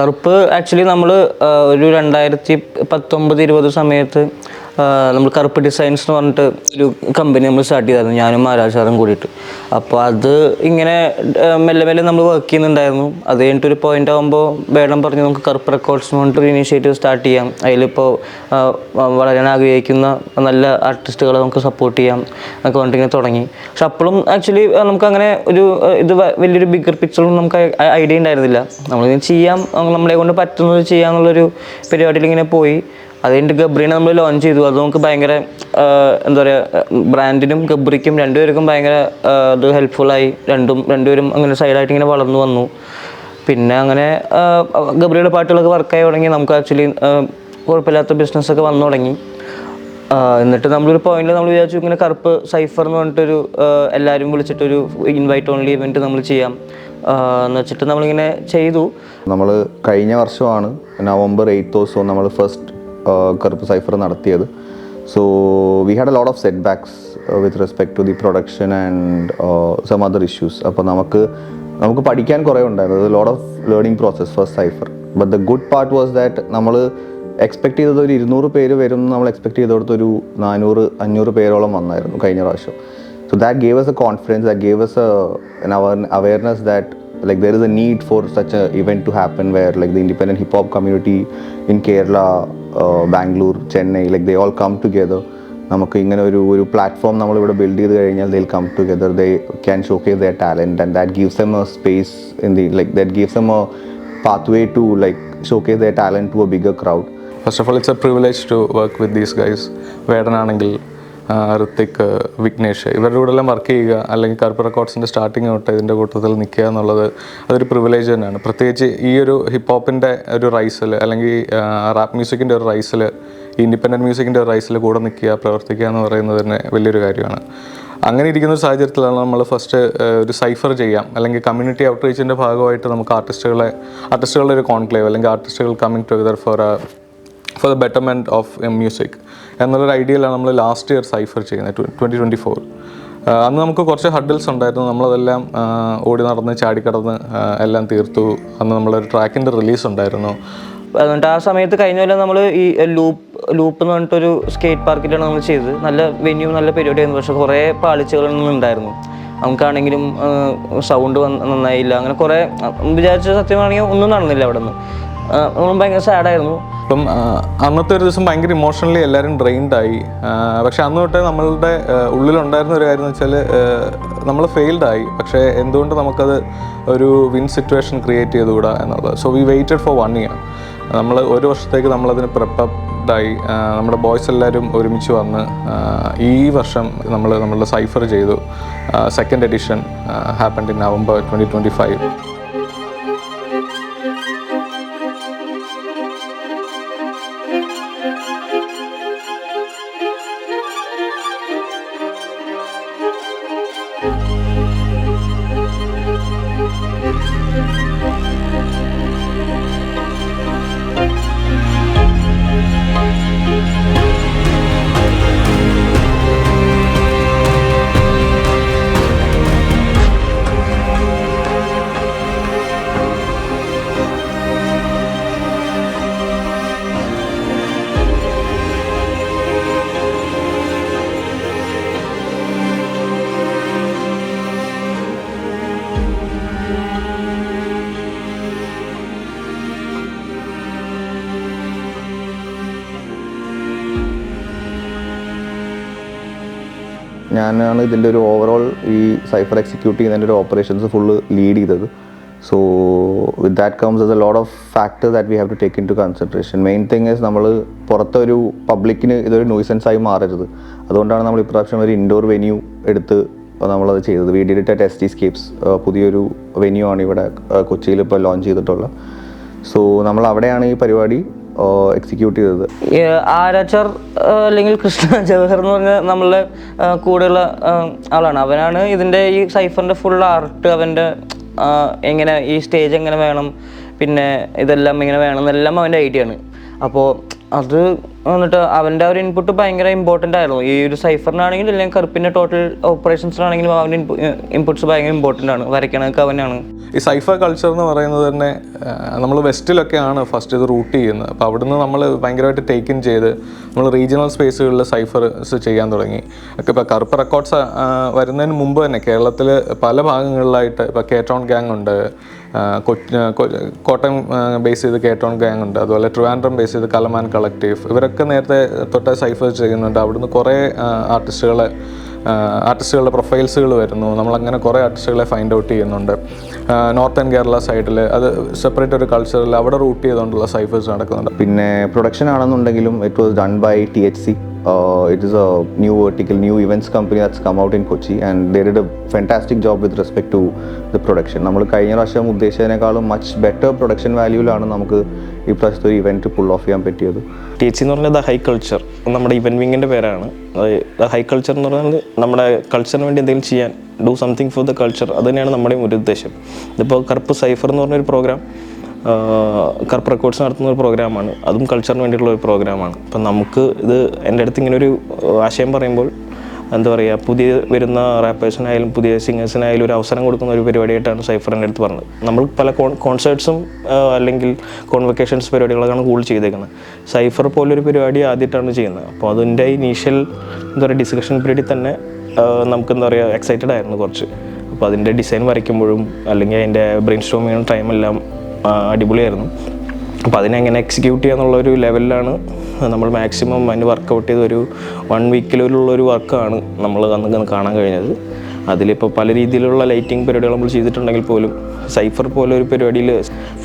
കറുപ്പ് ആക്ച്വലി നമ്മൾ ഒരു 2019-20 സമയത്ത് നമ്മൾ കറുപ്പ് ഡിസൈൻസ് എന്ന് പറഞ്ഞിട്ട് ഒരു കമ്പനി നമ്മൾ സ്റ്റാർട്ട് ചെയ്തായിരുന്നു, ഞാനും മഹാരാജ് സാറും കൂടിയിട്ട്. അപ്പോൾ അത് ഇങ്ങനെ മെല്ലെ മെല്ലെ നമ്മൾ വർക്ക് ചെയ്യുന്നുണ്ടായിരുന്നു. അത് കഴിഞ്ഞിട്ടൊരു പോയിന്റ് ആകുമ്പോൾ വേണം പറഞ്ഞു നമുക്ക് കറുപ്പ് റെക്കോർഡ്സ് എന്ന് പറഞ്ഞിട്ടൊരു ഇനീഷ്യേറ്റീവ് സ്റ്റാർട്ട് ചെയ്യാം. അതിലിപ്പോൾ വളരാൻ ആഗ്രഹിക്കുന്ന നല്ല ആർട്ടിസ്റ്റുകളെ നമുക്ക് സപ്പോർട്ട് ചെയ്യാം എന്നൊക്കെ പറഞ്ഞിട്ട് ഇങ്ങനെ തുടങ്ങി. പക്ഷെ അപ്പോഴും ആക്ച്വലി നമുക്കങ്ങനെ ഒരു ഇത് വലിയൊരു ബിഗർ പിക്ചറും നമുക്ക് ഐഡിയ ഉണ്ടായിരുന്നില്ല. നമ്മളിങ്ങനെ ചെയ്യാം, നമ്മളെ കൊണ്ട് പറ്റുന്നത് ചെയ്യാമെന്നുള്ളൊരു പരിപാടിയിൽ ഇങ്ങനെ പോയി. അത് കഴിഞ്ഞിട്ട് ഗബ്രീനെ നമ്മൾ ലോഞ്ച് ചെയ്തു. അത് നമുക്ക് ഭയങ്കര എന്താ പറയുക, ബ്രാൻഡിനും ഗബ്രിക്കും രണ്ടുപേർക്കും ഭയങ്കര അത് ഹെൽപ്ഫുള്ളായി. രണ്ടുപേരും അങ്ങനെ സൈഡായിട്ട് ഇങ്ങനെ വളർന്നു വന്നു. പിന്നെ അങ്ങനെ ഗബ്രിയുടെ പാട്ടുകളൊക്കെ വർക്കായി തുടങ്ങി. നമുക്ക് ആക്ച്വലി കുഴപ്പമില്ലാത്ത ബിസിനസ്സൊക്കെ വന്നു തുടങ്ങി. എന്നിട്ട് നമ്മളൊരു പോയിന്റിൽ നമ്മൾ വിചാരിച്ചു ഇങ്ങനെ കറുപ്പ് സൈഫർ എന്ന് പറഞ്ഞിട്ടൊരു എല്ലാവരും വിളിച്ചിട്ടൊരു ഇൻവൈറ്റ് ഓൺലി ഇവൻറ്റ് നമ്മൾ ചെയ്യാം എന്ന് വെച്ചിട്ട് നമ്മളിങ്ങനെ ചെയ്തു. നമ്മൾ കഴിഞ്ഞ വർഷമാണ് November 8th ദിവസവും നമ്മൾ ഫസ്റ്റ് കറുപ്പ് സൈഫർ നടത്തിയത്. So we had a lot of setbacks with respect to the production and some other issues. അപ്പോൾ നമുക്ക് പഠിക്കാൻ കുറേ ഉണ്ടായിരുന്നു. Lot of learning process first cypher. But the good part was that നമ്മൾ expect ചെയ്തത് ഒരു 200 പേര് വരും, നമ്മൾ എക്സ്പെക്ട് ചെയ്തോടത്ത് ഒരു 400-500 പേരോളം വന്നായിരുന്നു കഴിഞ്ഞ പ്രാവശ്യം. So that gave us a confidence, that gave us an awareness that like there is a need for such a event to happen, where like the independent hip hop community in Kerala, Bangalore, Chennai, like they all come together. നമുക്ക് ഇങ്ങനെ ഒരു platform നമ്മളിവിടെ build ചെയ്ത് കഴിഞ്ഞാൽ they'll come together, they can showcase their talent, and that gives them a space in the like that gives them a pathway to like showcase their talent to a bigger crowd. First of all, it's a privilege to work with these guys. വേടനാണെങ്കിൽ Hrithik, Vignesh, ഇവരുടെ കൂടെ എല്ലാം work ചെയ്യുക, അല്ലെങ്കിൽ കറുപ്പ് റെക്കോർഡ്സിൻ്റെ starting തൊട്ട് ഇതിൻ്റെ കൂട്ടത്തിൽ നിൽക്കുക എന്നുള്ളത് അതൊരു പ്രിവിലേജ് തന്നെയാണ്. പ്രത്യേകിച്ച് ഈ ഒരു ഹിപ്പ് ഹോപ്പിൻ്റെ ഒരു റൈസിൽ, അല്ലെങ്കിൽ റാപ്പ് മ്യൂസിക്കിൻ്റെ ഒരു റൈസിൽ, ഇൻഡിപെൻഡൻറ്റ് മ്യൂസിക്കിൻ്റെ ഒരു റൈസിൽ കൂടെ നിൽക്കുക, പ്രവർത്തിക്കുക എന്ന് പറയുന്നത് തന്നെ വലിയൊരു കാര്യമാണ്. അങ്ങനെ ഇരിക്കുന്ന ഒരു സാഹചര്യത്തിലാണ് നമ്മൾ ഫസ്റ്റ് ഒരു സൈഫർ ചെയ്യാം, അല്ലെങ്കിൽ കമ്മ്യൂണിറ്റി ഔട്ട്റീച്ചിൻ്റെ ഭാഗമായിട്ട് നമുക്ക് ആർട്ടിസ്റ്റുകളുടെ ഒരു കോൺക്ലേവ്, അല്ലെങ്കിൽ ആർട്ടിസ്റ്റുകൾ coming together for the betterment of music എന്നുള്ളൊരു ഐഡിയയിലാണ് നമ്മൾ ലാസ്റ്റ് ഇയർ സൈഫർ ചെയ്യുന്നത്, 2024. അന്ന് നമുക്ക് കുറച്ച് ഹഡിൽസ് ഉണ്ടായിരുന്നു. നമ്മളതെല്ലാം ഓടി നടന്ന് ചാടിക്കടന്ന് എല്ലാം തീർത്തു. അന്ന് നമ്മളൊരു ട്രാക്കിൻ്റെ റിലീസ് ഉണ്ടായിരുന്നു. അതുകൊണ്ട് ആ സമയത്ത് കഴിഞ്ഞ പോലെ നമ്മൾ ഈ ലൂപ്പ് എന്ന് പറഞ്ഞിട്ടൊരു സ്കേറ്റ് പാർക്കിലാണ് നമ്മൾ ചെയ്തത്. നല്ല വെന്യൂ, നല്ല പരിപാടിയായിരുന്നു. പക്ഷേ കുറേ പാളിച്ചകളൊന്നും ഉണ്ടായിരുന്നു. നമുക്കാണെങ്കിലും സൗണ്ട് നന്നായില്ല. അങ്ങനെ കുറേ വിചാരിച്ച സത്യമാണെങ്കിൽ ഒന്നും നടന്നില്ല അവിടെ നിന്ന്. നമ്മൾ ഭയങ്കര സാഡായിരുന്നു. അപ്പം അന്നത്തെ ഒരു ദിവസം ഭയങ്കര ഇമോഷണലി എല്ലാവരും ഡ്രെയിൻഡായി. പക്ഷെ അന്ന് തൊട്ടേ നമ്മളുടെ ഉള്ളിലുണ്ടായിരുന്ന ഒരു കാര്യം എന്ന് വെച്ചാൽ നമ്മൾ ഫെയിൽഡായി, പക്ഷേ എന്തുകൊണ്ട് നമുക്കത് ഒരു വിൻ സിറ്റുവേഷൻ ക്രിയേറ്റ് ചെയ്തുകൂടാ എന്നുള്ളത്. So we waited for 1 year. നമ്മൾ ഒരു വർഷത്തേക്ക് നമ്മളതിന് പ്രിപ്പയർഡായി. നമ്മുടെ ബോയ്സ് എല്ലാവരും ഒരുമിച്ച് വന്ന് ഈ വർഷം നമ്മളുടെ സൈഫർ ചെയ്തു. Second edition happened in November 2025. ഞാനാണ് ഇതിൻ്റെ ഒരു ഓവറോൾ ഈ സൈഫർ എക്സിക്യൂട്ട് ചെയ്യുന്നതിൻ്റെ ഒരു ഓപ്പറേഷൻസ് ഫുള്ള് ലീഡ് ചെയ്തത്. So with that comes a lot of factors that we have to take into consideration. Main thing is നമ്മൾ പുറത്തൊരു പബ്ലിക്കിന് ഇതൊരു ന്യൂസൻസ് ആയി മാറരുത്. അതുകൊണ്ടാണ് നമ്മൾ ഇപ്രാവശ്യം ഒരു ഇൻഡോർ വെന്യൂ എടുത്ത് നമ്മളത് ചെയ്തത്. We did it at ST Scapes. പുതിയൊരു വെന്യൂ ആണ് ഇവിടെ കൊച്ചിയിൽ ഇപ്പോൾ ലോഞ്ച് ചെയ്തിട്ടുള്ളത്. സോ നമ്മൾ അവിടെയാണ് ഈ പരിപാടി എക്സിക്യൂട്ട് ചെയ്തത്. ആരാച്ചാർ അല്ലെങ്കിൽ കൃഷ്ണ ജവഹർ എന്ന് പറഞ്ഞ നമ്മളുടെ കൂടെയുള്ള ആളാണ്. അവനാണ് ഇതിൻ്റെ ഈ സൈഫറിൻ്റെ ഫുൾ ആർട്ട്, അവൻ്റെ എങ്ങനെ ഈ സ്റ്റേജ് എങ്ങനെ വേണം, പിന്നെ ഇതെല്ലാം ഇങ്ങനെ വേണം എന്നെല്ലാം അവൻ്റെ ഐഡിയ ആണ്. അപ്പോൾ അത് വന്നിട്ട് അവൻ്റെ ഒരു ഇൻപുട്ട് ഭയങ്കര ഇമ്പോർട്ടൻ്റ് ആയിരുന്നു. ഈ ഒരു സൈഫറിനാണെങ്കിലും അല്ലെങ്കിൽ കറുപ്പിൻ്റെ ടോട്ടൽ ഓപ്പറേഷൻസിനാണെങ്കിലും അവൻ്റെ ഇൻപുട്സ് ഭയങ്കര ഇമ്പോർട്ടൻ്റ് ആണ്. വരയ്ക്കണതൊക്കെ അവനാണ്. ഈ സൈഫർ കൾച്ചർ എന്ന് പറയുന്നത് തന്നെ നമ്മൾ വെസ്റ്റിലൊക്കെയാണ് ഫസ്റ്റ് ഇത് റൂട്ട് ചെയ്യുന്നത്. അപ്പോൾ അവിടുന്ന് നമ്മൾ ഭയങ്കരമായിട്ട് ടേക്ക് ഇൻ ചെയ്ത് നമ്മൾ റീജിയണൽ സ്പേസുകളിൽ സൈഫർസ് ചെയ്യാൻ തുടങ്ങി. ഒക്കെ ഇപ്പോൾ കറുപ്പ് റെക്കോർഡ്സ് വരുന്നതിന് മുമ്പ് തന്നെ കേരളത്തിൽ പല ഭാഗങ്ങളിലായിട്ട് ഇപ്പോൾ കേറ്റോൺ ഗ്യാങ് ഉണ്ട്, കോട്ടയം ബേസ് ചെയ്ത് കേറ്റോൺ ഗ്യാങ് ഉണ്ട്, അതുപോലെ ട്രിവാൻഡ്രം ബേസ് ചെയ്ത് കലമാൻ കളക്റ്റീവ്, ഇവരൊക്കെ നേരത്തെ തൊട്ട് സൈഫർ ചെയ്യുന്നുണ്ട്. അവിടുന്ന് കുറേ ആർട്ടിസ്റ്റുകളുടെ പ്രൊഫൈൽസുകൾ വരുന്നു. നമ്മളങ്ങനെ കുറേ ആർട്ടിസ്റ്റുകളെ ഫൈൻഡ് ഔട്ട് ചെയ്യുന്നുണ്ട്. നോർത്തേൺ കേരള സൈഡിൽ അത് സെപ്പറേറ്റ് ഒരു കൾച്ചറിൽ അവിടെ റൂട്ട് ചെയ്തുകൊണ്ടുള്ള സൈഫേഴ്സ് നടക്കുന്നുണ്ട്. പിന്നെ പ്രൊഡക്ഷൻ ആണെന്നുണ്ടെങ്കിലും it was done by THC. It is a new vertical, new events company that's come out in Kochi, and they did a fantastic job with respect to the production. നമ്മൾ കഴിഞ്ഞ പ്രാവശ്യം ഉദ്ദേശിച്ചതിനേക്കാളും much better production വാല്യൂലാണ് നമുക്ക് ഈ പ്രാവശ്യത്തെ ഒരു event pull off ചെയ്യാൻ പറ്റിയത്. THC എന്ന് പറഞ്ഞാൽ ദ ഹൈ കൾച്ചർ, നമ്മുടെ ഇവൻറ്റ് വിങ്ങിൻ്റെ പേരാണ്. ദ ഹൈ കൾച്ചർ എന്ന് പറഞ്ഞാൽ നമ്മുടെ കൾച്ചറിന് വേണ്ടി എന്തെങ്കിലും ചെയ്യാൻ, do something for the culture, അത് തന്നെയാണ് നമ്മുടെയും ഒരു ഉദ്ദേശം. ഇതിപ്പോൾ കറുപ്പ് സൈഫർ എന്ന് പറഞ്ഞൊരു പ്രോഗ്രാം കറുപ്പ് റെക്കോർഡ്സ് നടത്തുന്ന ഒരു പ്രോഗ്രാമാണ്. അതും കൾച്ചറിന് വേണ്ടിയിട്ടുള്ള ഒരു പ്രോഗ്രാമാണ്. അപ്പം നമുക്ക് ഇത് എൻ്റെ അടുത്ത് ഇങ്ങനെ ഒരു ആശയം പറയുമ്പോൾ എന്താ പറയുക, പുതിയ വരുന്ന റാപ്പേഴ്സിനായാലും പുതിയ സിംഗേഴ്സിനായാലും ഒരു അവസരം കൊടുക്കുന്ന ഒരു പരിപാടിയായിട്ടാണ് സൈഫർ എൻ്റെ അടുത്ത് പറഞ്ഞത്. നമ്മൾ പല കോൺസേർട്ട്സും അല്ലെങ്കിൽ കോൺവെക്കേഷൻസ് പരിപാടികളൊക്കെയാണ് കൂടുതൽ ചെയ്തേക്കുന്നത്. സൈഫർ പോലൊരു പരിപാടി ആദ്യമായിട്ടാണ് ചെയ്യുന്നത്. അപ്പോൾ അതിൻ്റെ ഇനീഷ്യൽ എന്താ പറയുക ഡിസ്കഷൻ പീരീഡിൽ തന്നെ നമുക്ക് എന്താ പറയുക എക്സൈറ്റഡ് ആയിരുന്നു കുറച്ച്. അപ്പോൾ അതിൻ്റെ ഡിസൈൻ വരയ്ക്കുമ്പോഴും അല്ലെങ്കിൽ അതിൻ്റെ ബ്രെയിൻ സ്റ്റോമിങ് ടൈമെല്ലാം അടിപൊളിയായിരുന്നു. അപ്പോൾ അതിനെങ്ങനെ എക്സിക്യൂട്ട് ചെയ്യാന്നുള്ളൊരു ലെവലിലാണ് നമ്മൾ മാക്സിമം അതിന് വർക്കൗട്ട് ചെയ്ത് ഒരു 1 വീക്കിലുള്ളൊരു വർക്കാണ് നമ്മൾ അന്ന് കാണാൻ കഴിഞ്ഞത്. അതിലിപ്പോൾ പല രീതിയിലുള്ള ലൈറ്റിംഗ് പരിപാടികൾ നമ്മൾ ചെയ്തിട്ടുണ്ടെങ്കിൽ പോലും സൈഫർ പോലെ ഒരു പരിപാടിയിൽ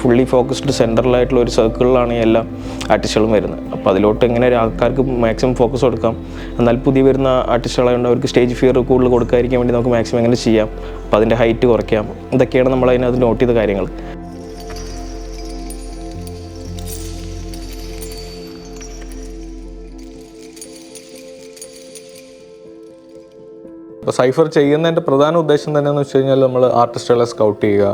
ഫുള്ളി ഫോക്കസ്ഡ് സെൻറ്ററിലായിട്ടുള്ള ഒരു സർക്കിളിലാണ് എല്ലാ ആർട്ടിസ്റ്റുകളും വരുന്നത്. അപ്പോൾ അതിലോട്ട് എങ്ങനെ ആൾക്കാർക്ക് മാക്സിമം ഫോക്കസ് കൊടുക്കാം, എന്നാൽ പുതിയ വരുന്ന ആർട്ടിസ്റ്റുകളായതുകൊണ്ട് അവർക്ക് സ്റ്റേജ് ഫിയർ കൂടുതൽ കൊടുക്കാതിരിക്കാൻ വേണ്ടി നമുക്ക് മാക്സിമം എങ്ങനെ ചെയ്യാം, അപ്പോൾ അതിൻ്റെ ഹൈറ്റ് കുറയ്ക്കാം, ഇതൊക്കെയാണ് നമ്മൾ അതിനകത്ത് നോട്ട് ചെയ്ത കാര്യങ്ങൾ. അപ്പോൾ സൈഫർ ചെയ്യുന്നതിൻ്റെ പ്രധാന ഉദ്ദേശം തന്നെയെന്ന് വെച്ച് കഴിഞ്ഞാൽ നമ്മൾ ആർട്ടിസ്റ്റുകളെ സ്കൗട്ട് ചെയ്യുക.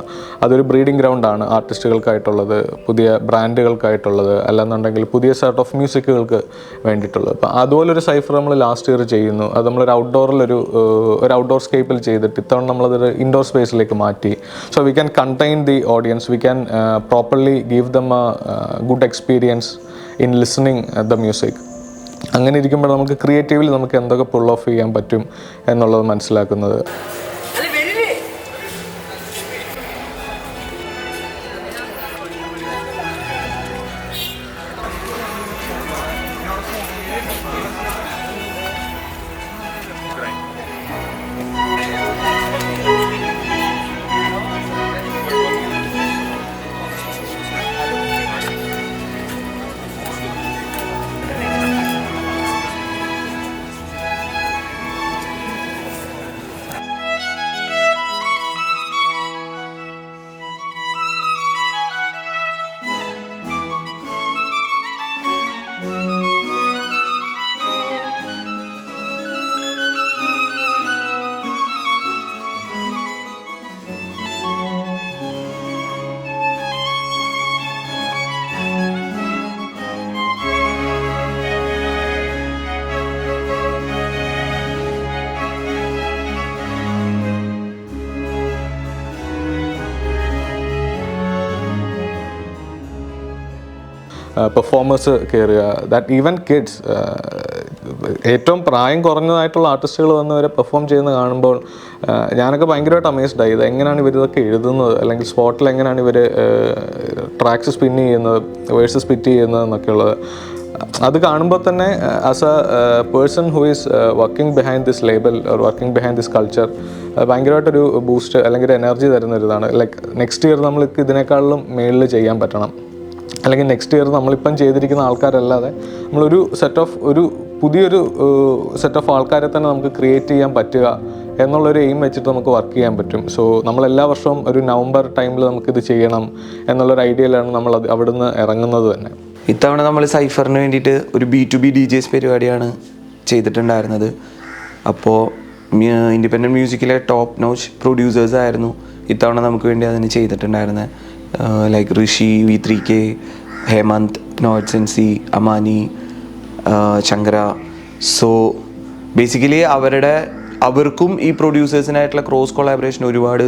അതൊരു ബ്രീഡിംഗ് ഗ്രൗണ്ടാണ് ആർട്ടിസ്റ്റുകൾക്കായിട്ടുള്ളത്, പുതിയ ബ്രാൻഡുകൾക്കായിട്ടുള്ളത്, അല്ലെന്നുണ്ടെങ്കിൽ പുതിയ സെർട്ട് ഓഫ് മ്യൂസിക്കുകൾക്ക് വേണ്ടിയിട്ടുള്ളത്. അപ്പോൾ അതുപോലൊരു സൈഫർ നമ്മൾ ലാസ്റ്റ് ഇയർ ചെയ്യുന്നു. അത് നമ്മളൊരു ഒരു ഔട്ട്ഡോർ സ്കേപ്പിൽ ചെയ്തിട്ട് ഇത്തവണ നമ്മളതൊരു ഇൻഡോർ സ്പേസിലേക്ക് മാറ്റി. So we can contain the audience, we can properly give them a good experience in listening the music. അങ്ങനെ ഇരിക്കുമ്പോൾ നമുക്ക് ക്രിയേറ്റീവ്ലി നമുക്ക് എന്തൊക്കെ പുൾ ഓഫ് ചെയ്യാൻ പറ്റും എന്നുള്ളത് മനസ്സിലാക്കുന്നത്. പെർഫോമേഴ്സ് കയറുക, ദാറ്റ് ഈവൻ കിഡ്സ്, ഏറ്റവും പ്രായം കുറഞ്ഞതായിട്ടുള്ള ആർട്ടിസ്റ്റുകൾ വന്നവരെ പെർഫോം ചെയ്യുന്നത് കാണുമ്പോൾ ഞാനൊക്കെ ഭയങ്കരമായിട്ട് അമേസ്ഡായി. ഇത് എങ്ങനെയാണ് ഇവരിതൊക്കെ എഴുതുന്നത്, അല്ലെങ്കിൽ സ്പോട്ടിൽ എങ്ങനെയാണ് ഇവർ ട്രാക്സ് സ്പിൻ ചെയ്യുന്നത്, വേഴ്സ് സ്പിറ്റ് ചെയ്യുന്നത് എന്നൊക്കെയുള്ളത്. അത് കാണുമ്പോൾ തന്നെ as a person who is working behind this label or working behind this culture ഭയങ്കരമായിട്ടൊരു ബൂസ്റ്റ് അല്ലെങ്കിൽ ഒരു എനർജി തരുന്നൊരിതാണ്. ലൈക്ക് നെക്സ്റ്റ് ഇയർ നമ്മൾക്ക് ഇതിനേക്കാളും മേളിൽ ചെയ്യാൻ പറ്റണം, അല്ലെങ്കിൽ നെക്സ്റ്റ് ഇയർ നമ്മളിപ്പം ചെയ്തിരിക്കുന്ന ആൾക്കാരല്ലാതെ നമ്മളൊരു പുതിയൊരു സെറ്റ് ഓഫ് ആൾക്കാരെ തന്നെ നമുക്ക് ക്രിയേറ്റ് ചെയ്യാൻ പറ്റുക എന്നുള്ളൊരു എയിം വെച്ചിട്ട് നമുക്ക് വർക്ക് ചെയ്യാൻ പറ്റും. സോ നമ്മളെല്ലാ വർഷവും ഒരു നവംബർ ടൈമിൽ നമുക്കിത് ചെയ്യണം എന്നുള്ളൊരു ഐഡിയയിലാണ് നമ്മൾ അവിടുന്ന് ഇറങ്ങുന്നത് തന്നെ. ഇത്തവണ നമ്മൾ സൈഫറിന് വേണ്ടിയിട്ട് ഒരു B2B DJs പരിപാടിയാണ് ചെയ്തിട്ടുണ്ടായിരുന്നത്. അപ്പോൾ ഇൻഡിപെൻഡൻറ്റ് മ്യൂസിക്കിലെ ടോപ്പ് നോച്ച് പ്രൊഡ്യൂസേഴ്സ് ആയിരുന്നു ഇത്തവണ നമുക്ക് വേണ്ടി അതിന് ചെയ്തിട്ടുണ്ടായിരുന്നത്. Like Rishi, V3K, Hemant, notes NC, Amani, Shankara. So basically അവർക്കും ഈ പ്രൊഡ്യൂസേഴ്സിനായിട്ടുള്ള ക്രോസ് കൊളാബറേഷൻ ഒരുപാട്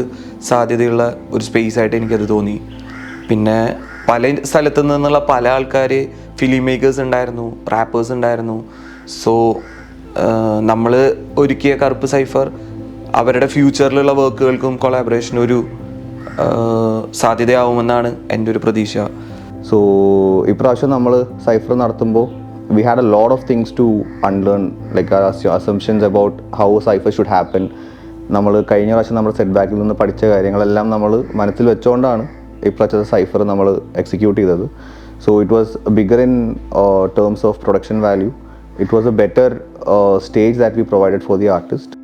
സാധ്യതയുള്ള ഒരു സ്പേസ് ആയിട്ട് എനിക്കത് തോന്നി. പിന്നെ പല സ്ഥലത്തു നിന്നുള്ള പല ആൾക്കാർ, ഫിലിം മേക്കേഴ്സ് ഉണ്ടായിരുന്നു, റാപ്പേഴ്സ് ഉണ്ടായിരുന്നു. സോ നമ്മൾ ഒരുക്കിയ കറുപ്പ് സൈഫർ അവരുടെ ഫ്യൂച്ചറിലുള്ള വർക്കുകൾക്കും കൊളാബറേഷനും ഒരു സാധ്യതയാവുമെന്നാണ് എൻ്റെ ഒരു പ്രതീക്ഷ. സോ ഇപ്രാവശ്യം നമ്മൾ സൈഫർ നടത്തുമ്പോൾ we had a lot of things to unlearn, like our assumptions about how cipher should happen. നമ്മൾ കഴിഞ്ഞ പ്രാവശ്യം നമ്മുടെ സെറ്റ് ബാക്കിൽ നിന്ന് പഠിച്ച കാര്യങ്ങളെല്ലാം നമ്മൾ മനസ്സിൽ വെച്ചുകൊണ്ടാണ് ഇപ്രാവശ്യത്തെ സൈഫർ നമ്മൾ എക്സിക്യൂട്ട് ചെയ്തത്. So it was bigger in terms of production value. It was A better stage that we provided for the artist.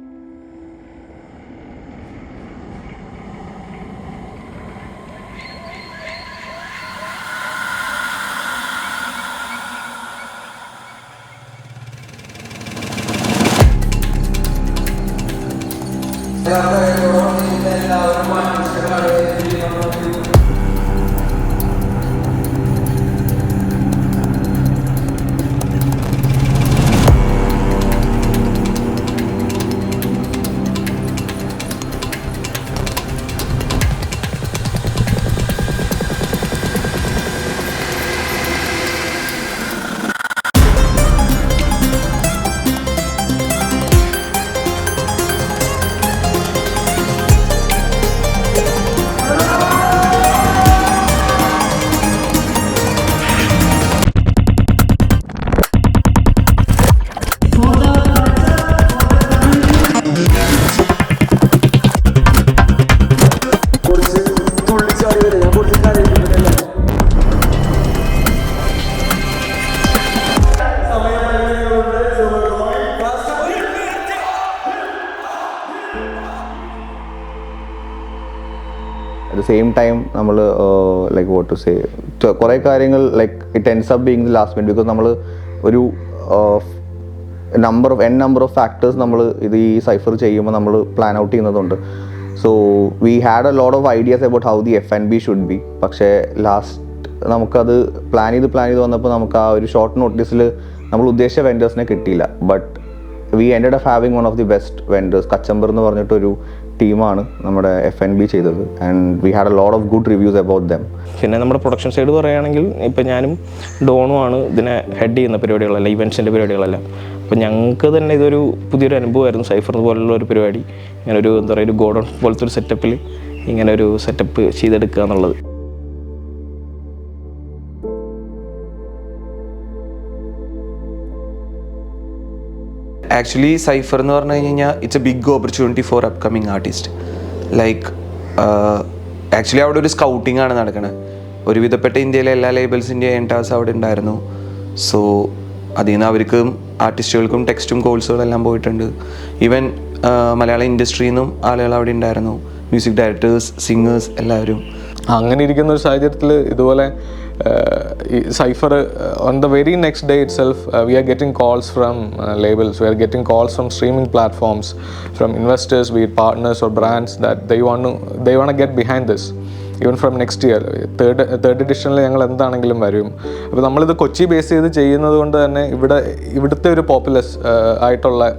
At the same time, നമ്മൾ like what to say, കുറേ കാര്യങ്ങൾ like it ends up being the last minute because നമ്മൾ ഒരു number of factors നമ്മൾ ഇത് ഈ cypher ചെയ്യുമ്പോൾ നമ്മൾ പ്ലാൻ ഔട്ട് ചെയ്യുന്നതുണ്ട്. So we had a lot of ideas about how the F&B should be. പക്ഷേ ലാസ്റ്റ് നമുക്കത് പ്ലാൻ ചെയ്ത് വന്നപ്പോൾ നമുക്ക് ആ ഒരു ഷോർട്ട് നോട്ടീസിൽ നമ്മൾ ഉദ്ദേശിച്ച വെൻഡേഴ്സിനെ കിട്ടിയില്ല. But we ended up having one of the best vendors. Kachumber എന്ന് പറഞ്ഞിട്ടൊരു ടീമാണ് നമ്മുടെ F&B ചെയ്തത്. And we had a lot of good reviews about them. പിന്നെ നമ്മുടെ പ്രൊഡക്ഷൻ സൈഡ് പറയുകയാണെങ്കിൽ ഇപ്പം ഞാനും ഡോണുമാണ് ഇതിനെ ഹെഡ് ചെയ്യുന്ന പരിപാടികളെല്ലാം, ഇവൻറ്റ്സിൻ്റെ പരിപാടികളെല്ലാം. അപ്പോൾ ഞങ്ങൾക്ക് തന്നെ ഇതൊരു പുതിയൊരു അനുഭവമായിരുന്നു. സൈഫർ പോലുള്ള ഒരു പരിപാടി, ഇങ്ങനെ ഒരു എന്താ പറയുക, ഒരു ഗോഡൗൺ പോലത്തെ ഒരു സെറ്റപ്പിൽ ഇങ്ങനെ ഒരു സെറ്റപ്പ് ചെയ്തെടുക്കുക എന്നുള്ളത്. ആക്ച്വലി സൈഫർ എന്ന് പറഞ്ഞു കഴിഞ്ഞാൽ it's a big opportunity for upcoming artist. Like actually അവിടെ ഒരു സ്കൗട്ടിംഗ് ആണ് നടക്കുന്നത്. ഒരുവിധപ്പെട്ട ഇന്ത്യയിലെ എല്ലാ ലേബിൾസിൻ്റെ എൻട്രാസ് അവിടെ ഉണ്ടായിരുന്നു. സോ അതിൽ നിന്ന് അവർക്കും ആർട്ടിസ്റ്റുകൾക്കും ടെക്സ്റ്റും കോഴ്സുകളെല്ലാം പോയിട്ടുണ്ട്. ഈവൻ മലയാള ഇൻഡസ്ട്രിയിൽ നിന്നും ആളുകൾ അവിടെ ഉണ്ടായിരുന്നു, മ്യൂസിക് ഡയറക്ടേഴ്സ്, സിംഗേഴ്സ് എല്ലാവരും. അങ്ങനെ ഇരിക്കുന്ന ഒരു സാഹചര്യത്തിൽ ഇതുപോലെ Cypher on the very next day itself we are getting calls from labels, we are getting calls from streaming platforms, from investors, be it partners or brands, that they want to get behind this even from next year. Third എഡിഷനിൽ ഞങ്ങൾ എന്താണെങ്കിലും വരും. അപ്പോൾ നമ്മളിത് Kochi base ചെയ്ത് ചെയ്യുന്നത് കൊണ്ട് തന്നെ ഇവിടുത്തെ ഒരു പോപ്പുലസ് ആയിട്ടുള്ള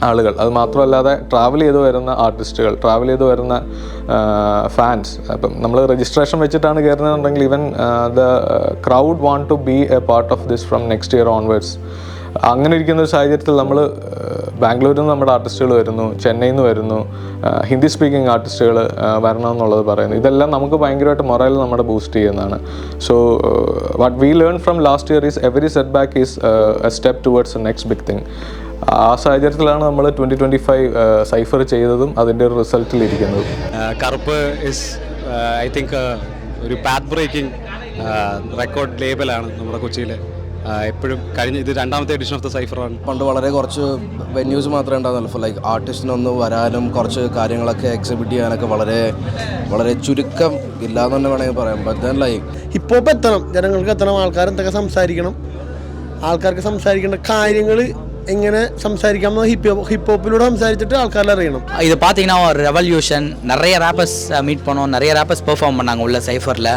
ആളുകൾ, അത് മാത്രമല്ലാതെ ട്രാവൽ ചെയ്ത് വരുന്ന ആർട്ടിസ്റ്റുകൾ, ട്രാവൽ ചെയ്ത് വരുന്ന ഫാൻസ്. അപ്പം നമ്മൾ രജിസ്ട്രേഷൻ വെച്ചിട്ടാണ് കയറുന്നതെന്നുണ്ടെങ്കിൽ even the crowd want to be a part of this from next year onwards. അങ്ങനെ ഇരിക്കുന്ന ഒരു സാഹചര്യത്തിൽ നമ്മൾ ബാംഗ്ലൂരിൽ നിന്ന് നമ്മുടെ ആർട്ടിസ്റ്റുകൾ വരുന്നു, ചെന്നൈയിൽ നിന്ന് വരുന്നു, ഹിന്ദി സ്പീക്കിംഗ് ആർട്ടിസ്റ്റുകൾ വരണമെന്നുള്ളത് പറയുന്നു. ഇതെല്ലാം നമുക്ക് ഭയങ്കരമായിട്ട് മൊറൽ നമ്മുടെ ബൂസ്റ്റ് ചെയ്യുന്നതാണ്. So what we learn from last year is every setback is a step towards a next big thing. ആ സാഹചര്യത്തിലാണ് നമ്മൾ 2025 സൈഫർ ചെയ്തതും അതിൻ്റെ ഒരു റിസൾട്ടിലിരിക്കുന്നത്. കറുപ്പ് ഇസ് ഐ തിങ്ക് ഒരു പാത്ത് ബ്രേക്കിംഗ് റെക്കോർഡ് ലേബലാണ് നമ്മുടെ കൊച്ചിയിൽ. എപ്പോഴും ഇത് രണ്ടാമത്തെ എഡിഷൻ ഓഫ് ദ സൈഫറാണ്. പണ്ട് വളരെ കുറച്ച് വെന്യൂസ് മാത്രമേ ഉണ്ടാകുന്നുള്ളൂ. ലൈക്ക് ആർട്ടിസ്റ്റിനൊന്ന് വരാനും കുറച്ച് കാര്യങ്ങളൊക്കെ എക്സിബിറ്റ് ചെയ്യാനൊക്കെ വളരെ വളരെ ചുരുക്കം ഇല്ലാന്ന് തന്നെ വേണമെങ്കിൽ പറയാം. ബട്ട് ലൈക്ക് ഹിപ്പോപ്പ് എത്തണം, ജനങ്ങൾക്ക് എത്തണം, ആൾക്കാർ എന്തൊക്കെ സംസാരിക്കണം, ആൾക്കാർക്ക് സംസാരിക്കേണ്ട കാര്യങ്ങൾ എങ്ങനെ സംസാരിക്കാമെന്ന് ഹിപ്പ് ഹോപ്പിലൂടെ സംസാരിച്ചിട്ട് ആൾക്കാരെ അറിയണം. இது பார்த்தீங்கன்னா ஒரு ரெவல்யூஷன். நிறைய ரேப்பர்ஸ் மீட் பண்ணோம், நிறைய ரேப்பர்ஸ் பெர்ஃபார்ம் பண்ணாங்க உள்ள சைஃபரில்.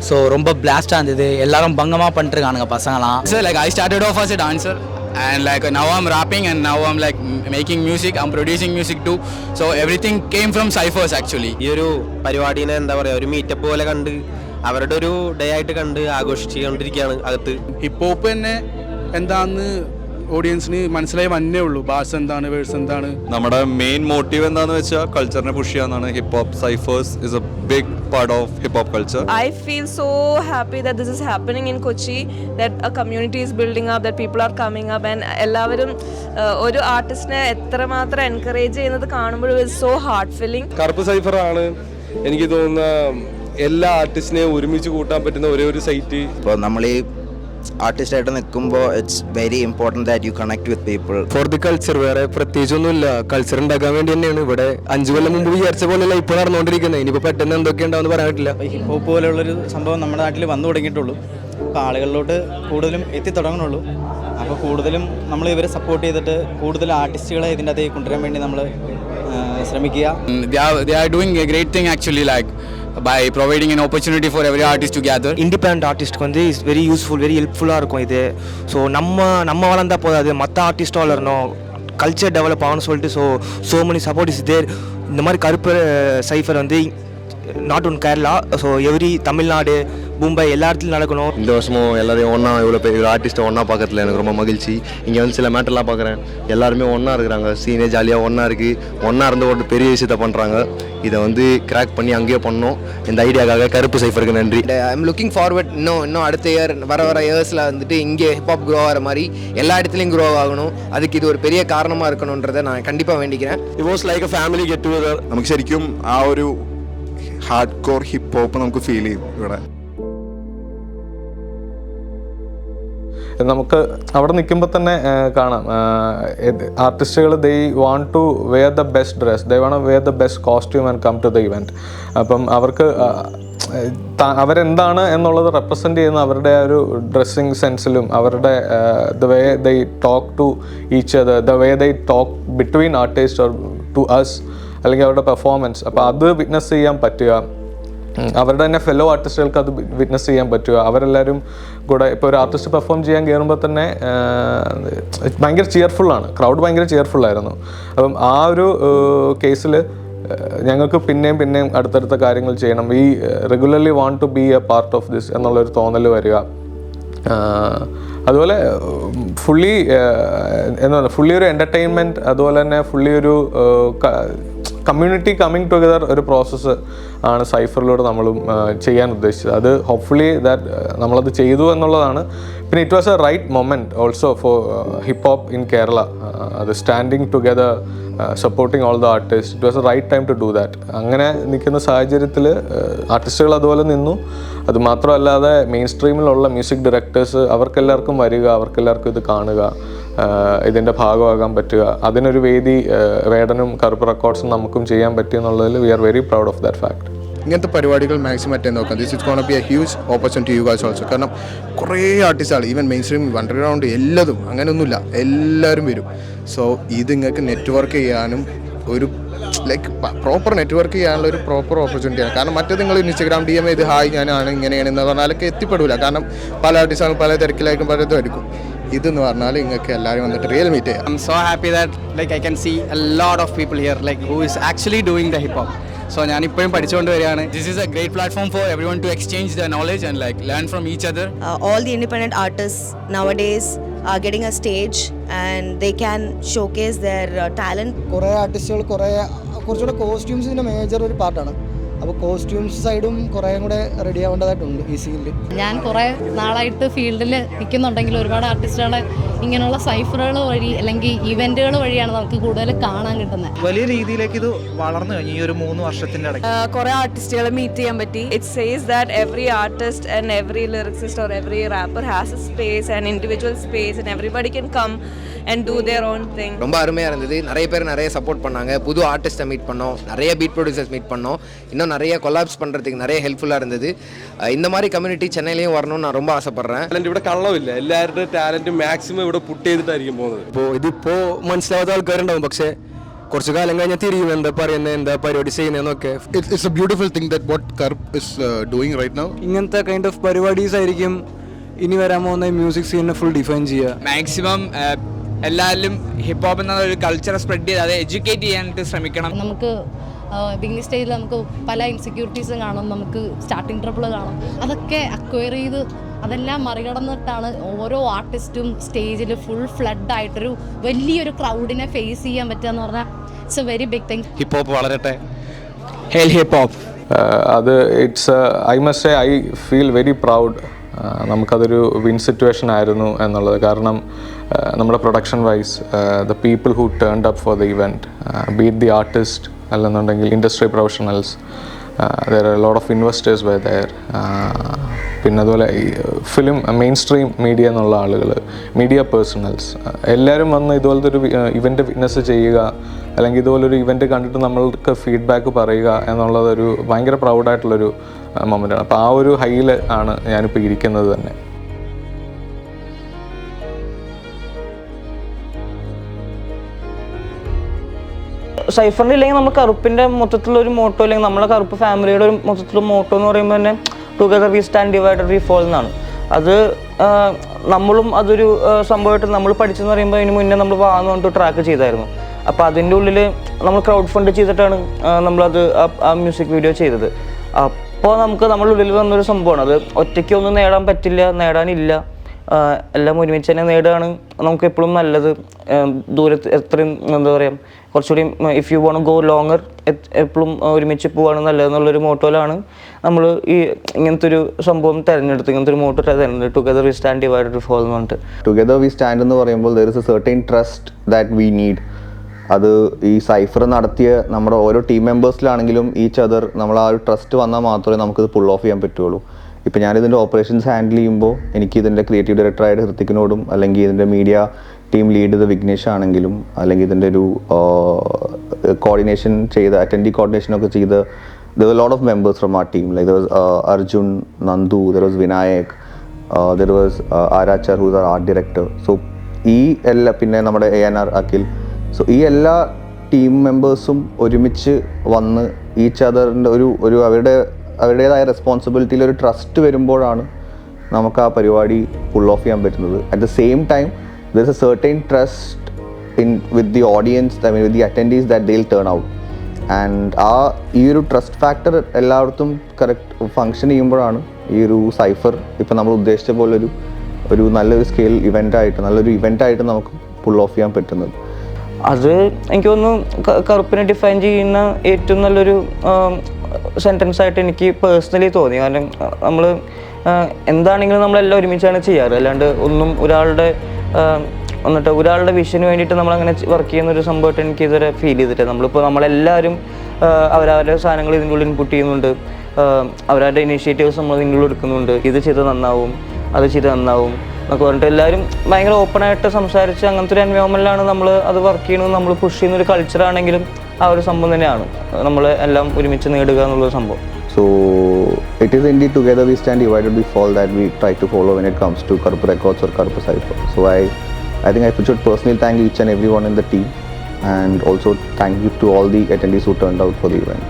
ஸோ ரொம்ப பிளாஸ்டாக இருந்தது, எல்லாரும் பங்கமாக பண்ணிட்டுருக்கானுங்க பசங்களாம். So like I started off as a dancer and like now I'm rapping and now I'm like making music, I'm producing music too. So everything came from cyphers actually. ഈ ഒരു പരിപാടിനെ എന്താ പറയുക, ഒരു മീറ്റപ്പ് പോലെ കണ്ട് അവരുടെ ഒരു ഡേ ആയിട്ട് കണ്ട് ആഘോഷിച്ചുകൊണ്ടിരിക്കുകയാണ് അകത്ത്. ഹിപ്പ് ഹോപ്പ് തന്നെ എന്താന്ന് ഓഡിയൻസിന് മനസ്സിലായി വന്നേ ഉള്ളൂ. ബാസ് എന്താണ്, വേഴ്സ് എന്താണ്. നമ്മുടെ മെയിൻ മോട്ടീവ് എന്താണെന്ന് വെച്ചാൽ കൾച്ചറിനെ പുഷ് ചെയ്യാന്നാണ്. Hip hop cyphers is a big part of hip hop culture. I feel so happy that this is happening in Kochi, that a community is building up, that people are coming up and എല്ലാവരും ഒരു ആർട്ടിസ്റ്റിനെ എത്രമാത്രം encourage ചെയ്യുന്നത് കാണുമ്പോൾ it's so heart feeling. കറുപ്പ് സൈഫറാണ് എനിക്ക് തോന്നുന്ന എല്ലാ ആർട്ടിസ്റ്റിനെയും ഒരുമിച്ച് കൂട്ടാൻ പറ്റുന്ന ഒരേ ഒരു സൈറ്റ്. ഇപ്പോൾ നമ്മൾ ഈ ആർട്ടിസ്റ്റായിട്ട് നിൽക്കുമ്പോൾ it's very important that you connect with people. For the culture, വേറെ പ്രത്യേകിച്ചൊന്നുമില്ല. കൾച്ചർ ഉണ്ടാക്കാൻ വേണ്ടി തന്നെയാണ് ഇവിടെ 5 കൊല്ലം മുമ്പ് വിചാരിച്ച പോലെയല്ല ഇപ്പോൾ നടന്നുകൊണ്ടിരിക്കുന്നത്. ഇനിയിപ്പോൾ പെട്ടെന്ന് എന്തൊക്കെ ഉണ്ടാവുമെന്ന് പറയാൻ പറ്റില്ല. ഹിപ്പ് ഹോപ്പ് പോലെയുള്ളൊരു സംഭവം നമ്മുടെ നാട്ടിൽ വന്നു തുടങ്ങിയിട്ടുള്ളൂ. അപ്പോൾ ആളുകളിലോട്ട് കൂടുതലും എത്തിത്തുടങ്ങുന്നുള്ളൂ. അപ്പോൾ കൂടുതലും നമ്മൾ ഇവരെ സപ്പോർട്ട് ചെയ്തിട്ട് കൂടുതൽ ആർട്ടിസ്റ്റുകളെ ഇതിൻ്റെ അകത്തേക്ക് കൊണ്ടുവരാൻ വേണ്ടി നമ്മൾ ശ്രമിക്കുക. They are doing a great thing actually, like by providing an opportunity for every artist to gather. Independent ஆர்டிஸ்ட்க்கு வந்து இஸ் வெரி யூஸ்ஃபுல், வெரி ஹெல்ப்ஃபுல்லாக இருக்கும் இது. ஸோ நம்ம வளர்ந்தா போதாது, மற்ற ஆர்டிஸ்ட்டும் வளரணும், கல்ச்சர் டெவலப் ஆகணும்னு சொல்லிட்டு so many support is there. இந்த மாதிரி கருப்பு சைஃபர் வந்து not one Kerala, so every Tamil Nadu, Mumbai எல்லா இடத்துலையும் நடக்கணும். இந்த வருஷமும் எல்லாரையும் ஒன்றா இவ்வளோ பெரிய ஆர்டிஸ்ட்டை ஒன்றா பார்க்கறதுல எனக்கு ரொம்ப மகிழ்ச்சி. இங்கே வந்து சில மேட்டர்லாம் பார்க்குறேன், எல்லாருமே ஒன்றா இருக்கிறாங்க, சீனே ஜாலியாக ஒன்றா இருக்குது, ஒன்றா இருந்து ஒரு பெரிய விஷயத்தை பண்ணுறாங்க. இதை வந்து கிராக் பண்ணி அங்கேயே பண்ணோம். இந்த ஐடியாக்காக கருப்பு சைஃபருக்கு நன்றி. ஐம் லுக்கிங் ஃபார்வர்ட் இன்னும் அடுத்த இயர் வர இயர்ஸில் வந்துட்டு இங்கே ஹிப்ஹாப் க்ரோ ஆகிற மாதிரி எல்லா இடத்துலையும் க்ரோ ஆகணும். அதுக்கு இது ஒரு பெரிய காரணமாக இருக்கணுன்றதை நான் കണ്ടിപ്പാ വേണ്ടിக்கிறேன். It was like a family get together. നമുക്ക് ശരിക്കും ആ ഒരു ഹാർഡ് കോർ ഹിപ്പ് ഹോപ്പ് നമുക്ക് ഫീൽ ചെയ്യും ഇവിടെ. നമുക്ക് അവിടെ നിൽക്കുമ്പോൾ തന്നെ കാണാം ആർട്ടിസ്റ്റുകൾ they want to wear the best dress, they want wear the best costume and come to the event. അപ്പം അവർക്ക് അവരെന്താണ് എന്നുള്ളത് റെപ്രസെൻ്റ് ചെയ്യുന്ന അവരുടെ ഒരു ഡ്രസ്സിങ് സെൻസിലും അവരുടെ the way they talk to each other, the way they talk between artist or to us, അല്ലെങ്കിൽ അവരുടെ പെർഫോമൻസ്. അപ്പോൾ അത് വിറ്റ്നസ് ചെയ്യാൻ പറ്റുക, അവരുടെ തന്നെ ഫെലോ ആർട്ടിസ്റ്റുകൾക്ക് അത് വിറ്റ്നസ് ചെയ്യാൻ പറ്റുക. അവരെല്ലാവരും കൂടെ ഇപ്പോൾ ഒരു ആർട്ടിസ്റ്റ് പെർഫോം ചെയ്യാൻ കയറുമ്പോൾ തന്നെ ഭയങ്കര ചിയർഫുള്ളാണ്, ക്രൗഡ് ഭയങ്കര ചിയർഫുള്ളായിരുന്നു. അപ്പം ആ ഒരു കേസിൽ ഞങ്ങൾക്ക് പിന്നെയും അടുത്തടുത്ത കാര്യങ്ങൾ ചെയ്യണം, we regularly want to be a part of this എന്നുള്ളൊരു തോന്നൽ വരിക. അതുപോലെ ഫുള്ളി ഒരു എൻ്റർടൈൻമെൻറ്റ്, അതുപോലെ തന്നെ ഫുള്ളി ഒരു കമ്മ്യൂണിറ്റി കമ്മിങ് ടുഗദർ ഒരു പ്രോസസ്സ് ആണ് സൈഫറിലൂടെ നമ്മളും ചെയ്യാൻ ഉദ്ദേശിച്ചത്. അത് ഹോപ്പ്ഫുള്ളി ദാറ്റ് നമ്മളത് ചെയ്തു എന്നുള്ളതാണ്. പിന്നെ it was a right moment also for hip hop in Kerala. അത് standing together, supporting all the artist, it was a right time to do that. അങ്ങനെ നിൽക്കുന്ന സാഹചര്യത്തിൽ ആർട്ടിസ്റ്റുകൾ അതുപോലെ നിന്നു. അതുമാത്രമല്ലാതെ മെയിൻ സ്ട്രീമിലുള്ള മ്യൂസിക് ഡയറക്ടേഴ്സ് അവർക്കെല്ലാവർക്കും വരിക, അവർക്കെല്ലാവർക്കും ഇത് കാണുക, ഇതിൻ്റെ ഭാഗമാകാൻ പറ്റുക, അതിനൊരു വേദി വേടനും കറുപ്പ് റെക്കോർഡ്സും നമുക്കും ചെയ്യാൻ പറ്റിയെന്നുള്ളതിൽ we are very proud of that fact. ഇങ്ങനത്തെ പരിപാടികൾ മാക്സിമം അറ്റൻഡ് നോക്കാം. This is gonna be a huge opportunity you guys also. കാരണം കുറേ ആർട്ടിസ്റ്റുകൾ ഈവൻ മെയിൻ സ്ട്രീം അണ്ടർഗ്രൗണ്ട് എല്ലാതും അങ്ങനെയൊന്നുമില്ല, എല്ലാവരും വരും. സോ ഇത് നിങ്ങൾക്ക് നെറ്റ്വർക്ക് ചെയ്യാനും ഒരു ലൈക്ക് പ്രോപ്പർ നെറ്റ്വർക്ക് ചെയ്യാനുള്ള ഒരു പ്രോപ്പർ ഓപ്പർച്യൂണിറ്റിയാണ്. കാരണം മറ്റേ നിങ്ങൾ ഇൻസ്റ്റഗ്രാം DM ചെയ്ത് ഹായ് ഞാനാണ് ഇങ്ങനെയാണ് എന്ന് പറഞ്ഞാലൊക്കെ എത്തിപ്പെടില്ല. കാരണം പല ആർട്ടിസ്റ്റുകളും പല തിരക്കിലായിരിക്കും, പലതും ആയിരിക്കും. ഇതെന്ന് പറഞ്ഞാൽ നിങ്ങൾക്ക് എല്ലാവരും വന്നിട്ട് റിയൽ മീറ്റ് ചെയ്യാം. I'm so happy that like I can see a lot of people here like who is actually doing the hip hop. So ഞാൻ ഇപ്പോഴും പഠിച്ചുകൊണ്ട് വരികയാണ്. This is a great platform for everyone to exchange their knowledge and like learn from each other. All the independent artists nowadays are getting a stage and they can showcase their talent. കുറേ ആർട്ടിസ്റ്റുകൾ കുറച്ചുകൂടെ കോസ്റ്റ്യൂംസിൻ്റെ major ഒരു പാർട്ടാണ്. അപ്പോൾ costumes സൈഡും കുറേ കൂടെ ready ആവേണ്ടതായിട്ടുണ്ട് ഈ സീനിൽ. ഞാൻ കുറേ നാളായിട്ട് ഫീൽഡിൽ നിൽക്കുന്നുണ്ടെങ്കിൽ ഒരുപാട് ആർട്ടിസ്റ്റുകളെ ഇങ്ങനെയുള്ള സൈഫറുകൾ വഴി അല്ലെങ്കിൽ ഇവൻറ്റുകൾ വഴിയാണ് നമുക്ക് കൂടുതൽ കാണാൻ കിട്ടുന്നത്. വലിയ രീതിയിലേക്ക് ഇത് വളർന്നു കഴിഞ്ഞു ഈ ഒരു 3 വർഷത്തിൻ്റെ ഇടയ്ക്ക്. കുറേ ആർട്ടിസ്റ്റുകളെ മീറ്റ് ചെയ്യാൻ പറ്റി. It says that every artist and every lyricist or every rapper has a space and individual space and everybody can come and do their own thing. ரொம்ப அருமையாக இருந்தது. நிறைய பேர் நிறைய சப்போர்ட் பண்ணாங்க. புது ஆர்டிஸ்ட்டை மீட் பண்ணோம், நிறைய பீட் ப்ரொடியூசர்ஸ் மீட் பண்ணோம். இன்னும் நிறைய கொலாப்ஸ் பண்ணுறதுக்கு நிறைய ஹெல்ப்ஃபுல்லாக இருந்தது. இந்த மாதிரி കമ്മ്യൂണിറ്റി ചെന്നൈയിലും വരണമെന്ന് ഞാൻ ரொம்ப ആശപ്പെടുறேன். ഇവിടെ കള്ളമില്ല, എല്ലാവരുടെ ടാലൻറ്റ് മാക്സിമം ഇവിടെ പുട്ട് ചെയ്തിട്ടായിരിക്കും പോകുന്നത്. ഇപ്പോൾ ഇതിപ്പോൾ മനസ്സിലാവാത്ത ആൾക്കാരുണ്ടാവും, പക്ഷേ കുറച്ച് കാലം കഴിഞ്ഞാൽ തിരിയും എന്താ പറയുന്നത്, എന്താ പരിപാടി ചെയ്യുന്നതെന്നൊക്കെ. It's a beautiful thing that what Karp is doing right now. ഇങ്ങനത്തെ കൈൻഡ് ഓഫ് പരിപാടീസ് ആയിരിക്കും ഇനി വരാൻ പോകുന്ന മ്യൂസിക് സീനിനെ ഫുൾ ഡിഫൈൻ ചെയ്യുക. മാക്സിമം എല്ലാവരിലും ഹിപ്പ് ഹോപ്പ് എന്ന ഒരു കൾച്ചർ സ്പ്രെഡ് ചെയ്ത് അത് എഡ്യൂക്കേറ്റ് ചെയ്യാനായിട്ട് ശ്രമിക്കണം. നമുക്ക് ബിഗിനിങ് സ്റ്റേജിൽ നമുക്ക് പല ഇൻസെക്യൂരിറ്റീസും കാണും, നമുക്ക് സ്റ്റാർട്ടിങ് ട്രബിൾ കാണും. അതൊക്കെ അക്വയർ ചെയ്ത് അതെല്ലാം മറികടന്നിട്ടാണ് ഓരോ ആർട്ടിസ്റ്റും സ്റ്റേജിൽ ഫുൾ ഫ്ലഡ് ആയിട്ടൊരു വലിയൊരു ക്രൗഡിനെ ഫേസ് ചെയ്യാൻ പറ്റുക എന്ന് പറഞ്ഞാൽ it's a very big thing. Hip hop വളരട്ടെ. Hell hip hop. അത് it's I must say I feel very proud. നമുക്കതൊരു വിൻ സിറ്റുവേഷൻ ആയിരുന്നു എന്നുള്ളത്. കാരണം നമ്മുടെ production wise the people who turned up for the event, beat the artist അല്ലെന്നുണ്ടെങ്കിൽ industry professionals, there are a lot of investors were there. പിന്നെ അതുപോലെ film main stream media എന്നുള്ള ആളുകൾ, മീഡിയ പേഴ്സണൽസ് എല്ലാവരും വന്ന് ഇതുപോലത്തെ ഒരു ഇവൻറ്റ് വിറ്റ്നസ് ചെയ്യുക, അല്ലെങ്കിൽ ഇതുപോലൊരു ഇവൻറ്റ് കണ്ടിട്ട് നമ്മൾക്ക് ഫീഡ്ബാക്ക് പറയുക എന്നുള്ളതൊരു ഭയങ്കര പ്രൗഡായിട്ടുള്ളൊരു മൊമെൻ്റാണ്. അപ്പോൾ ആ ഒരു ഹൈയിൽ ആണ് ഞാനിപ്പോൾ ഇരിക്കുന്നത് തന്നെ. സൈഫറിൻ്റെ ഇല്ലെങ്കിൽ നമ്മൾ കറുപ്പിൻ്റെ മൊത്തത്തിലൊരു മോട്ടോ, അല്ലെങ്കിൽ നമ്മളെ കറുപ്പ് ഫാമിലിയുടെ ഒരു മൊത്തത്തിലുള്ള മോട്ടോ എന്ന് പറയുമ്പോൾ തന്നെ together we stand divided we fall എന്നാണ്. അത് നമ്മളും അതൊരു സംഭവമായിട്ട് നമ്മൾ പഠിച്ചെന്ന് പറയുമ്പോൾ അതിന് മുന്നേ നമ്മൾ വാന്ന് പറഞ്ഞിട്ട് ട്രാക്ക് ചെയ്തായിരുന്നു. അപ്പോൾ അതിൻ്റെ ഉള്ളിൽ നമ്മൾ ക്രൗഡ് ഫണ്ട് ചെയ്തിട്ടാണ് നമ്മളത് ആ മ്യൂസിക് വീഡിയോ ചെയ്തത്. അപ്പോൾ നമുക്ക് നമ്മുടെ ഉള്ളിൽ വന്നൊരു സംഭവമാണ്, അത് ഒറ്റയ്ക്കൊന്നും നേടാൻ പറ്റില്ല, നേടാനില്ല, എല്ലാം ഒരുമിച്ച് തന്നെ നേടുകയാണ് നമുക്ക് എപ്പോഴും നല്ലത്. ദൂരത്ത് എത്രയും എന്താ പറയുക, കുറച്ചുകൂടി if you want go longer എപ്പോഴും ഒരുമിച്ച് പോവാണ് നല്ലതെന്നുള്ളൊരു മോട്ടോയിലാണ് നമ്മൾ ഈ ഇങ്ങനത്തെ ഒരു സംഭവം തിരഞ്ഞെടുത്ത്, ഇങ്ങനത്തെ ഒരു മോട്ടോ തിരഞ്ഞെടുത്ത് together we stand divided we fall എന്ന് പറഞ്ഞിട്ട്. ടുഗദർ വി സ്റ്റാൻഡ് എന്ന് പറയുമ്പോൾ there is a certain trust that we need. അത് ഈ സൈഫർ നടത്തിയ നമ്മുടെ ഓരോ ടീം മെമ്പേഴ്സിലാണെങ്കിലും ഈച്ച് അതർ നമ്മൾ ആ ഒരു ട്രസ്റ്റ് വന്നാൽ മാത്രമേ നമുക്കിത് പുൾ ഓഫ് ചെയ്യാൻ പറ്റുള്ളൂ. ഇപ്പോൾ ഞാനിതിൻ്റെ ഓപ്പറേഷൻസ് ഹാൻഡിൽ ചെയ്യുമ്പോൾ എനിക്ക് ഇതിൻ്റെ ക്രിയേറ്റീവ് ഡയറക്ടറായിട്ട് ഹൃത്തിക്കിനോടും, അല്ലെങ്കിൽ ഇതിൻ്റെ മീഡിയ ടീം ലീഡ് ചെയ്ത വിഘ്നേഷ് ആണെങ്കിലും, അല്ലെങ്കിൽ ഇതിൻ്റെ ഒരു കോർഡിനേഷൻ ചെയ്ത കോർഡിനേഷനൊക്കെ ചെയ്ത് there were a lot of members from our team. Like there was Arjun, Nandu, there was Vinayak, there was Arachar who is our art director. So ഈ എല്ലാ, പിന്നെ നമ്മുടെ ANR അഖിൽ, സോ ഈ എല്ലാ ടീം മെമ്പേഴ്സും ഒരുമിച്ച് വന്ന് ഈച്ച് അതറിൻ്റെ ഒരു അവരുടേതായ റെസ്പോൺസിബിലിറ്റിയിൽ ഒരു ട്രസ്റ്റ് വരുമ്പോഴാണ് നമുക്ക് ആ പരിപാടി ഫുൾ ഓഫ് ചെയ്യാൻ പറ്റുന്നത്. At the same time there is a certain trust with the audience, I mean with the attendees that they will turn out. And ഈ ഒരു ട്രസ്റ്റ് ഫാക്ടർ എല്ലായിടത്തും കറക്റ്റ് ഫങ്ഷൻ ചെയ്യുമ്പോഴാണ് ഈ ഒരു സൈഫർ ഇപ്പം നമ്മൾ ഉദ്ദേശിച്ച പോലെ ഒരു നല്ലൊരു സ്കെയിൽ ഇവൻ്റായിട്ട്, നല്ലൊരു ഇവൻ്റായിട്ട് നമുക്ക് പുൾ ഓഫ് ചെയ്യാൻ പറ്റുന്നത്. അത് എനിക്ക് തോന്നുന്നു കറുപ്പിനെ ഡിഫൈൻ ചെയ്യുന്ന ഏറ്റവും നല്ലൊരു സെൻറ്റൻസ് ആയിട്ട് എനിക്ക് പേഴ്സണലി തോന്നി. കാരണം നമ്മൾ എന്താണെങ്കിലും നമ്മളെല്ലാം ഒരുമിച്ചാണ് ചെയ്യാറ്, അല്ലാണ്ട് ഒന്നും ഒരാളുടെ വിഷന് വേണ്ടിയിട്ട് നമ്മളങ്ങനെ വർക്ക് ചെയ്യുന്ന ഒരു സംഭവമായിട്ട് എനിക്ക് ഇതുവരെ ഫീൽ ചെയ്തിട്ട്. നമ്മളെല്ലാവരും അവരവരുടെ സാധനങ്ങൾ ഇതിൻ്റെ ഉള്ളിൽ ഇൻപുട്ട് ചെയ്യുന്നുണ്ട്, അവരവരുടെ ഇനീഷ്യേറ്റീവ്സ് നമ്മൾ ഇതിൻ്റെ ഉള്ളിൽ എടുക്കുന്നുണ്ട്. ഇത് ചെയ്ത് നന്നാവും, അത് ചെയ്ത് നന്നാവും എന്നൊക്കെ പറഞ്ഞിട്ട് എല്ലാവരും ഭയങ്കര ഓപ്പണായിട്ട് സംസാരിച്ച് അങ്ങനത്തെ ഒരു എൻവയോൺമെൻറ്റിലാണ് നമ്മൾ അത് വർക്ക് ചെയ്യണത്. നമ്മൾ പുഷ് ചെയ്യുന്ന ഒരു കൾച്ചറാണെങ്കിലും ആ ഒരു സംഭവം തന്നെയാണ് നമ്മൾ എല്ലാം ഒരുമിച്ച് നേടുക എന്നുള്ളൊരു സംഭവം. So it is indeed together we stand, divided we fall, that we try to follow when it comes to Karp Records or Karp Cypher. So I think I should personally thank each and everyone in the team, and also thank you to all the attendees who turned out for the event.